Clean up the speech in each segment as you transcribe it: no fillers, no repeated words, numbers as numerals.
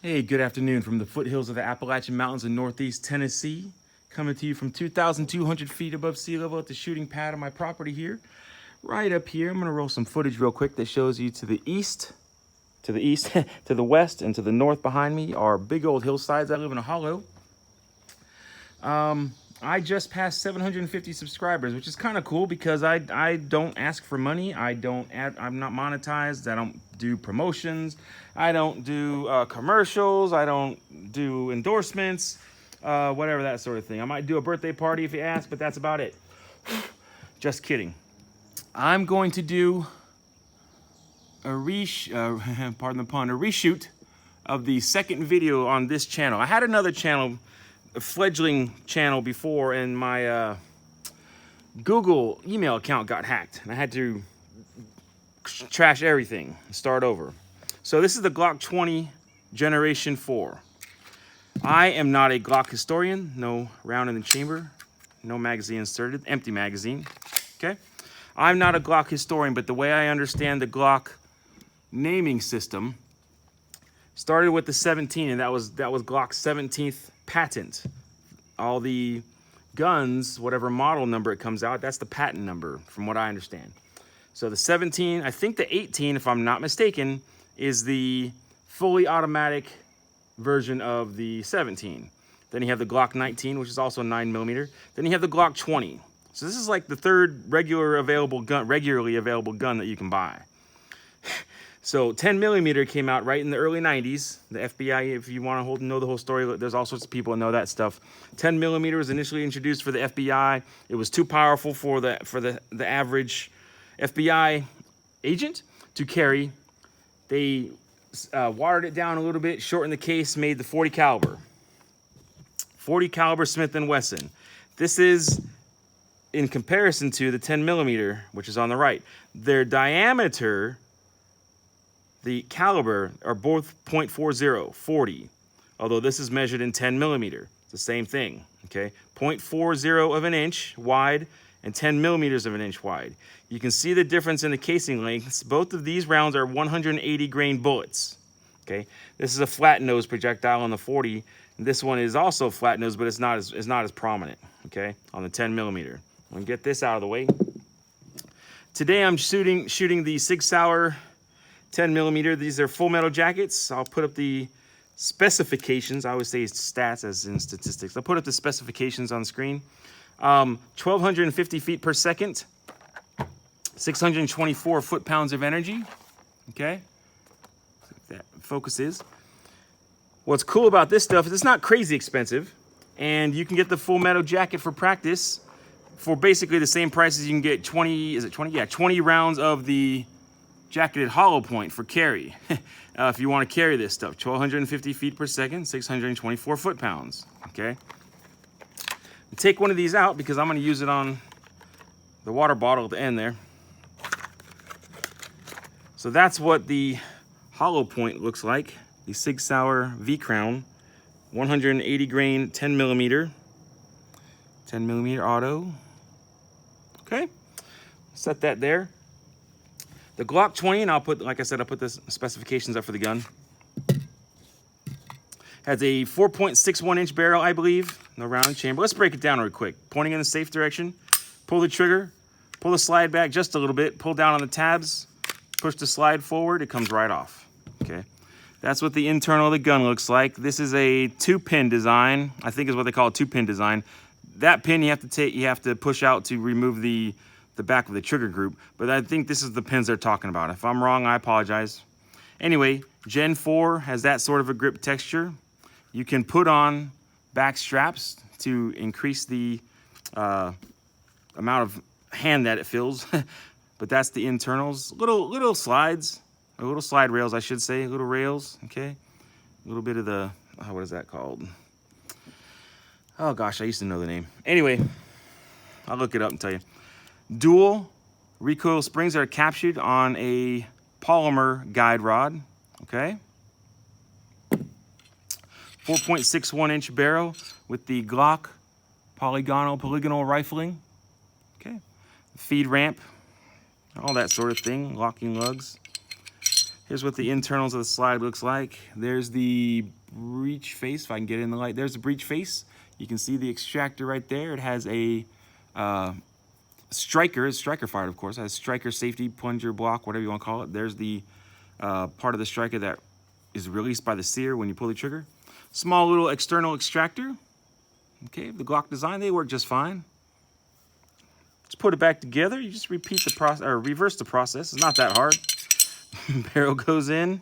Hey, good afternoon from the foothills of the Appalachian Mountains in northeast Tennessee. Coming to you from 2,200 feet above sea level at the shooting pad on my property here. Right up here, I'm going to roll some footage real quick that shows you to the east, to the west, and to the north behind me are big old hillsides. I live in a hollow. I just passed 750 subscribers, which is kind of cool because I don't ask for money. I'm not monetized. I don't do promotions. I don't do commercials. I don't do endorsements, whatever, that sort of thing. I might do a birthday party if you ask, but that's about it. Just kidding. I'm going to do a pardon the pun, a reshoot of the second video on this channel. I had another channel, a fledgling channel before, and my Google email account got hacked, and I had to trash everything and start over. So this is the Glock 20 Generation 4. I am not a Glock historian. No round in the chamber, no magazine inserted, empty magazine. Okay, I'm not a Glock historian, but the way I understand the Glock naming system started with the 17, and that was Glock's 17th patent. All the guns, whatever model number it comes out, that's the patent number from what I understand. So the 17, I think the 18, if I'm not mistaken, is the fully automatic version of the 17. Then you have the Glock 19, which is also 9mm. Then you have the Glock 20. So this is like the third regularly available gun that you can buy. So 10mm came out right in the early 90s. The FBI, if you want to know the whole story, there's all sorts of people that know that stuff. 10mm was initially introduced for the FBI. It was too powerful for the average FBI agent to carry. They watered it down a little bit, shortened the case, made the 40 caliber. 40 caliber Smith & Wesson. This is in comparison to the 10mm, which is on the right. Their diameter, the caliber, are both .40, 40, although this is measured in 10mm. It's the same thing, okay? 0.40 of an inch wide and 10mm of an inch wide. You can see the difference in the casing lengths. Both of these rounds are 180 grain bullets, okay? This is a flat nose projectile on the 40. And this one is also flat nose, but it's not as prominent, okay, on the 10mm. I'm gonna get this out of the way. Today I'm shooting the Sig Sauer 10mm. These are full metal jackets. I'll put up the specifications. I always say stats as in statistics. I'll put up the specifications on screen. 1,250 feet per second, 624 foot-pounds of energy. Okay, that focus is. What's cool about this stuff is it's not crazy expensive, and you can get the full metal jacket for practice for basically the same price as you can get 20. Is it 20? Yeah, 20 rounds of the jacketed hollow point for carry. If you want to carry this stuff, 1,250 feet per second, 624 foot-pounds. Okay. Take one of these out because I'm going to use it on the water bottle at the end there. So that's what the hollow point looks like. The Sig Sauer V-Crown, 180 grain, 10mm auto. Okay, set that there. The Glock 20, and I'll put, like I said, I'll put the specifications up for the gun. Has a 4.61 inch barrel, I believe, no round chamber. Let's break it down real quick. Pointing in the safe direction, pull the trigger, pull the slide back just a little bit, pull down on the tabs, push the slide forward, it comes right off, okay? That's what the internal of the gun looks like. This is a 2-pin design, I think is what they call a 2-pin design. That pin you have to push out to remove the back of the trigger group, but I think this is the pins they're talking about. If I'm wrong, I apologize. Anyway, Gen 4 has that sort of a grip texture. You can put on back straps to increase the amount of hand that it fills, but that's the internals. Little slides, or little slide rails, I should say, little rails, okay? A little bit of the, what is that called? Oh gosh, I used to know the name. Anyway, I'll look it up and tell you. Dual recoil springs are captured on a polymer guide rod, okay? 4.61 inch barrel with the Glock polygonal rifling, okay? Feed ramp, all that sort of thing, locking lugs. Here's what the internals of the slide looks like. There's the breech face, if I can get it in the light. There's the breech face. You can see the extractor right there. It has a striker, it's striker fired, of course. It has striker, safety, plunger, block, whatever you want to call it. There's the part of the striker that is released by the sear when you pull the trigger. Small little external extractor. Okay, the Glock design, they work just fine. Just put it back together. You just repeat the process, or reverse the process. It's not that hard. Barrel goes in.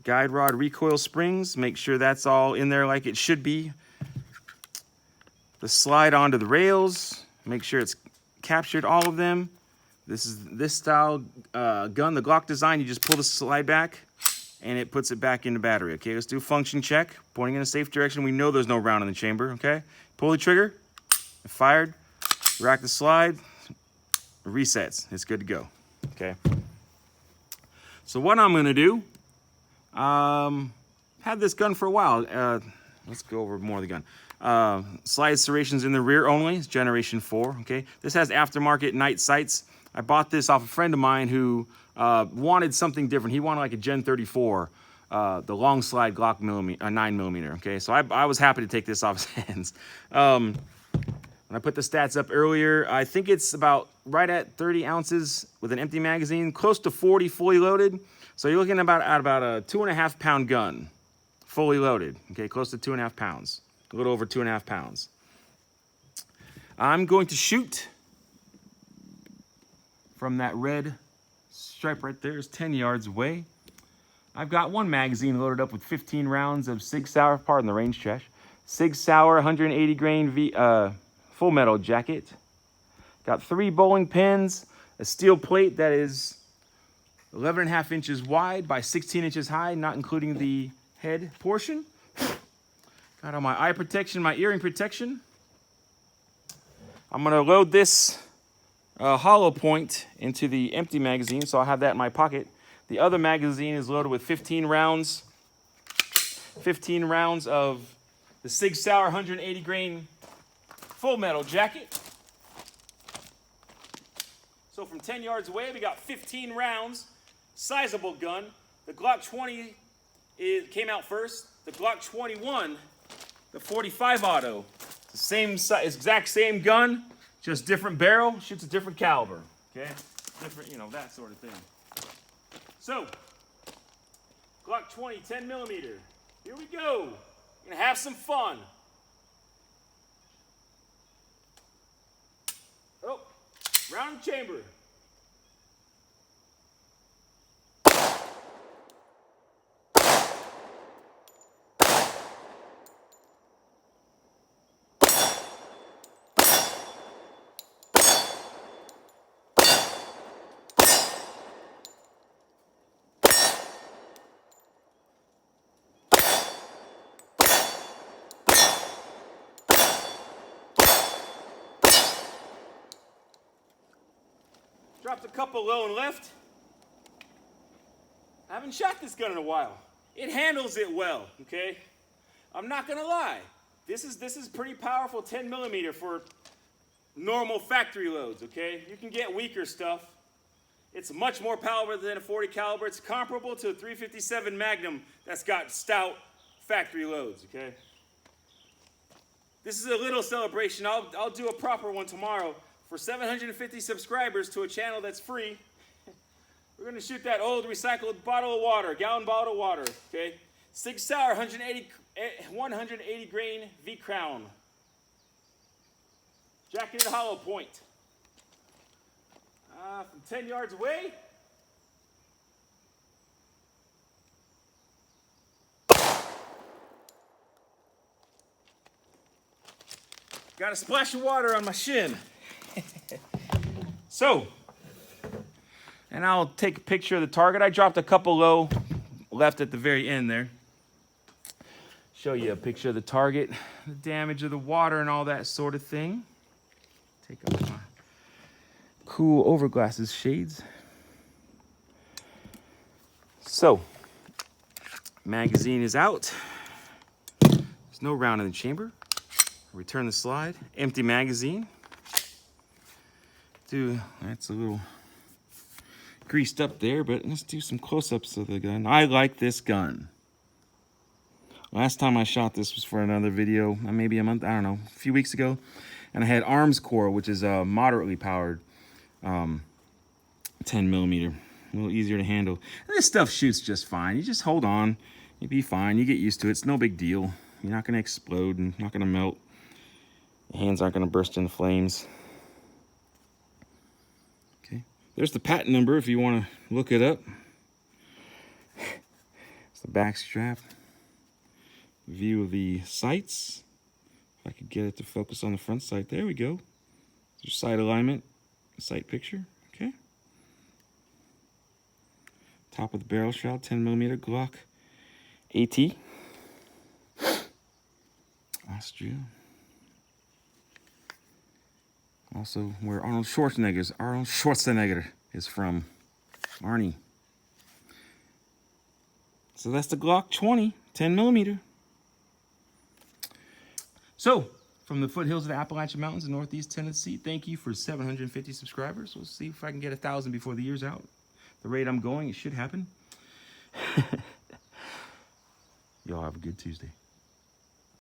Guide rod recoil springs. Make sure that's all in there like it should be. The slide onto the rails. Make sure it's captured, all of them. This is this style gun, the Glock design. You just pull the slide back and it puts it back in the battery. Okay, let's do a function check. Pointing in a safe direction. We know there's no round in the chamber. Okay, pull the trigger. Fired. Rack the slide. Resets. It's good to go. Okay. So what I'm gonna do, had this gun for a while. Let's go over more of the gun. Slide serrations in the rear only. It's generation 4. Okay. This has aftermarket night sights. I bought this off a friend of mine who wanted something different. He wanted like a Gen 34, the long slide Glock 9mm. Okay. So I was happy to take this off his hands. When I put the stats up earlier, I think it's about right at 30 ounces with an empty magazine, close to 40 fully loaded. So you're looking at about a 2.5 pound gun, fully loaded. Okay, close to 2.5 pounds, a little over 2.5 pounds. I'm going to shoot from that red stripe right there. Is 10 yards away. I've got one magazine loaded up with 15 rounds of Sig Sauer, pardon the range trash. Sig Sauer 180 grain full metal jacket. Got 3 bowling pins, a steel plate that is 11.5 inches wide by 16 inches high, not including the head portion. Got all my eye protection, my earring protection. I'm gonna load this hollow point into the empty magazine, so I'll have that in my pocket. The other magazine is loaded with 15 rounds. 15 rounds of the Sig Sauer 180 grain full metal jacket. So from 10 yards away, we got 15 rounds, sizable gun. The Glock 20 came out first. The Glock 21, the 45 auto, the same size, exact same gun, just different barrel, shoots a different caliber. Okay, different, you know, that sort of thing. So, Glock 20, 10mm. Here we go. We're gonna have some fun. Oh, round chamber. Dropped a couple low and left. I haven't shot this gun in a while. It handles it well, okay? I'm not gonna lie. This is pretty powerful 10mm for normal factory loads, okay? You can get weaker stuff. It's much more powerful than a 40 caliber. It's comparable to a 357 Magnum that's got stout factory loads, okay? This is a little celebration. I'll do a proper one tomorrow. For 750 subscribers to a channel that's free, we're gonna shoot that old recycled bottle of water, gallon bottle of water, okay? Sig Sauer 180 grain V Crown. Jacketed hollow point. From 10 yards away. Got a splash of water on my shin. So, and I'll take a picture of the target. I dropped a couple low left at the very end there. Show you a picture of the target, the damage of the water and all that sort of thing. Take off my cool overglasses shades. So, magazine is out. There's no round in the chamber. Return the slide. Empty magazine. That's a little greased up there, but let's do some close-ups of the gun. I like this gun. Last time I shot this was for another video, maybe a month, I don't know, a few weeks ago. And I had Arms Core, which is a moderately powered 10mm. A little easier to handle. And this stuff shoots just fine. You just hold on. You'll be fine. You get used to it. It's no big deal. You're not going to explode and not going to melt. Your hands aren't going to burst into flames. Okay. There's the patent number if you want to look it up. It's the back strap. View of the sights. If I could get it to focus on the front sight. There we go. Your sight alignment, sight picture. Okay. Top of the barrel shroud, 10mm Glock AT. Austria. Also, where Arnold Schwarzenegger is from. Arnie. So that's the Glock 20, 10mm. So, from the foothills of the Appalachian Mountains in Northeast Tennessee, thank you for 750 subscribers. We'll see if I can get 1,000 before the year's out. The rate I'm going, it should happen. Y'all have a good Tuesday.